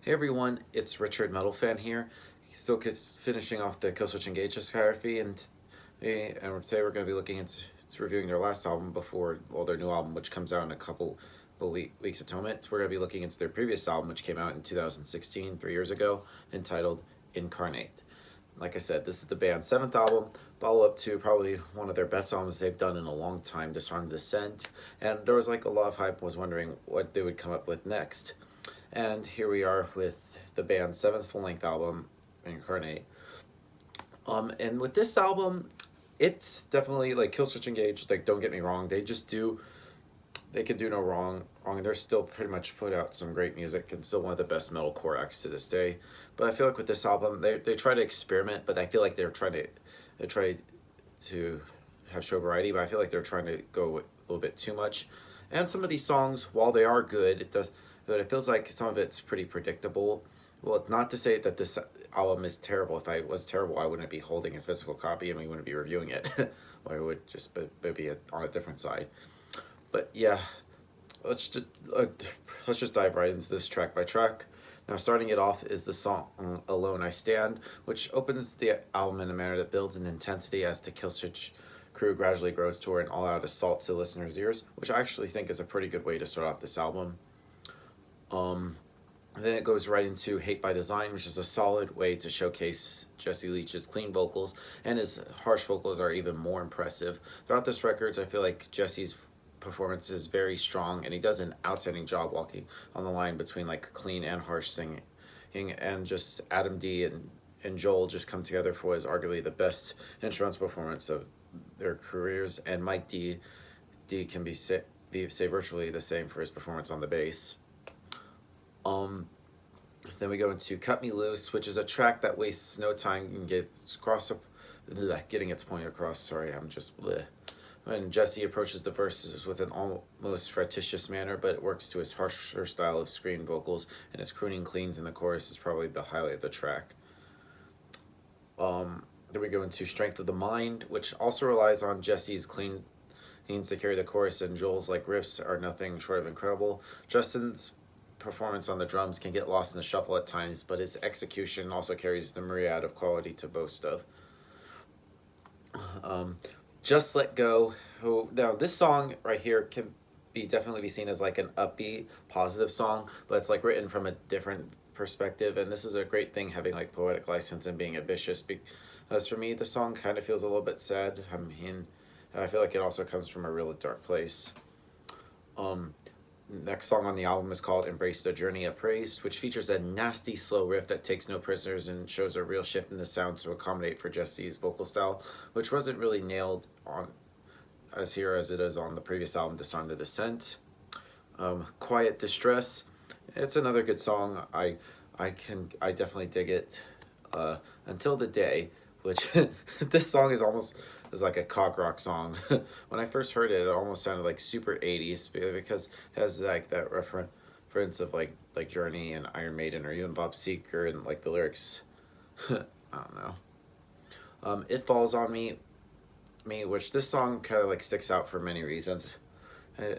Hey everyone, it's Richard Metal Fan here. Still finishing off the Killswitch Engage discography, and today we're going to be looking into reviewing their last album before, well, their new album, which comes out in a couple of weeks atonement. We're going to be looking into their previous album, which came out in 2016, 3 years ago, entitled Incarnate. Like I said, this is the band's seventh album, follow up to probably one of their best albums they've done in a long time, Disarm the Descent, and there was like a lot of hype, was wondering what they would come up with next. And here we are with the band's seventh full-length album, Incarnate. And with this album, it's definitely like Killswitch Engage. Like, don't get me wrong, they can do no wrong. They're still pretty much put out some great music and still one of the best metalcore acts to this day. But I feel like with this album, they try to experiment, but I feel like they try to have show variety. But I feel like they're trying to go a little bit too much. And some of these songs, while they are good, but it feels like some of it's pretty predictable. Well, not to say that this album is terrible. If I was terrible, I wouldn't be holding a physical copy and we wouldn't be reviewing it. Or it would just be on a different side. But yeah, let's just let's just dive right into this track by track. Now, starting it off is the song "Alone I Stand," which opens the album in a manner that builds in intensity as the Killswitch crew gradually grows toward an all-out assault to listeners' ears, which I actually think is a pretty good way to start off this album. Then it goes right into Hate by Design, which is a solid way to showcase Jesse Leach's clean vocals, and his harsh vocals are even more impressive. Throughout this record, I feel like Jesse's performance is very strong, and he does an outstanding job walking on the line between like clean and harsh singing. And just Adam D and Joel just come together for what is arguably the best instrumental performance of their careers, and Mike D can say virtually the same for his performance on the bass. Then we go into Cut Me Loose, which is a track that wastes no time and getting its point across. Sorry, I'm just bleh. When Jesse approaches the verses with an almost fractious manner, but it works to his harsher style of scream vocals, and his crooning cleans in the chorus is probably the highlight of the track. Then we go into Strength of the Mind, which also relies on Jesse's cleans to carry the chorus, and Joel's like riffs are nothing short of incredible. Justin's performance on the drums can get lost in the shuffle at times, but his execution also carries the myriad of quality to boast of. Just Let Go. Now this song right here can definitely be seen as like an upbeat, positive song, but it's like written from a different perspective, and this is a great thing, having like poetic license and being ambitious. Because for me, the song kind of feels a little bit sad. I feel like it also comes from a really dark place. Next song on the album is called Embrace the Journey Appraised, which features a nasty slow riff that takes no prisoners and shows a real shift in the sound to accommodate for Jesse's vocal style, which wasn't really nailed on as it is on the previous album, Disarm the Descent. Quiet Distress, it's another good song. I definitely dig it. Until the Day, which this song is like a cock rock song. When I first heard it, it almost sounded like super 80s because it has like that reference of like Journey and Iron Maiden or even Bob Seger, and like the lyrics. I don't know. It Falls on Me, which this song kind of like sticks out for many reasons. I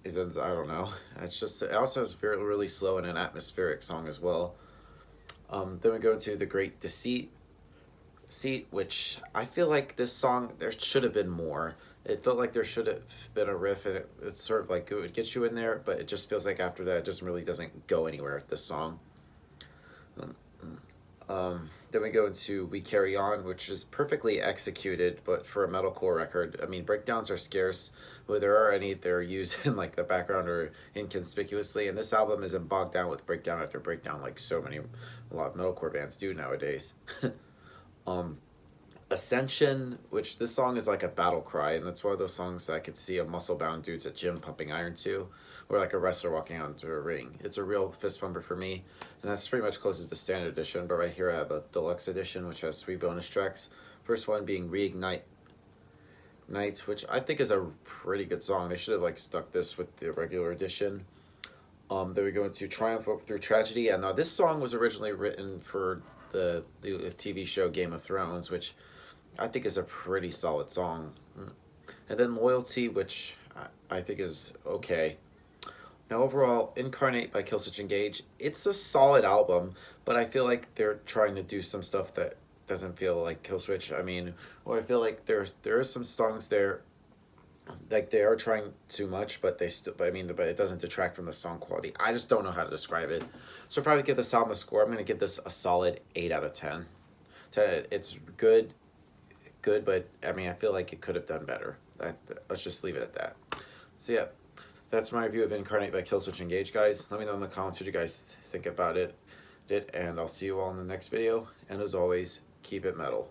don't know. It also has really slow and an atmospheric song as well. Then we go into The Great Deceit, which I feel like this song, there should have been more. It felt like there should have been a riff, and it's sort of like it would get you in there, but it just feels like after that, it just really doesn't go anywhere with this song. Then we go into We Carry On, which is perfectly executed, but for a metalcore record, I mean, breakdowns are scarce. Where there are any, they're used in like the background or inconspicuously, and this album isn't bogged down with breakdown after breakdown like a lot of metalcore bands do nowadays. Ascension, which this song is like a battle cry, and that's one of those songs that I could see a muscle-bound dudes at gym pumping iron to, or like a wrestler walking out into a ring. It's a real fist pumper for me, and that's pretty much closest to standard edition, but right here I have a deluxe edition, which has 3 bonus tracks. First one being Reignite Nights, which I think is a pretty good song. They should have like stuck this with the regular edition. Then we go into Triumph Through Tragedy, and now this song was originally written for the TV show Game of Thrones, which I think is a pretty solid song. And then Loyalty, which I think is okay. Now, overall, Incarnate by Killswitch Engage, it's a solid album, but I feel like they're trying to do some stuff that doesn't feel like Killswitch. I mean, or I feel like there are some songs there, like they are trying too much, but they still. But I mean, but it doesn't detract from the song quality. I just don't know how to describe it. So, I'll probably give this album a score. I'm going to give this a solid 8 out of 10. It's good, but I mean, I feel like it could have done better. Let's just leave it at that. So yeah, that's my review of Incarnate by Killswitch Engage, guys. Let me know in the comments what you guys think about it, and I'll see you all in the next video. And as always, keep it metal.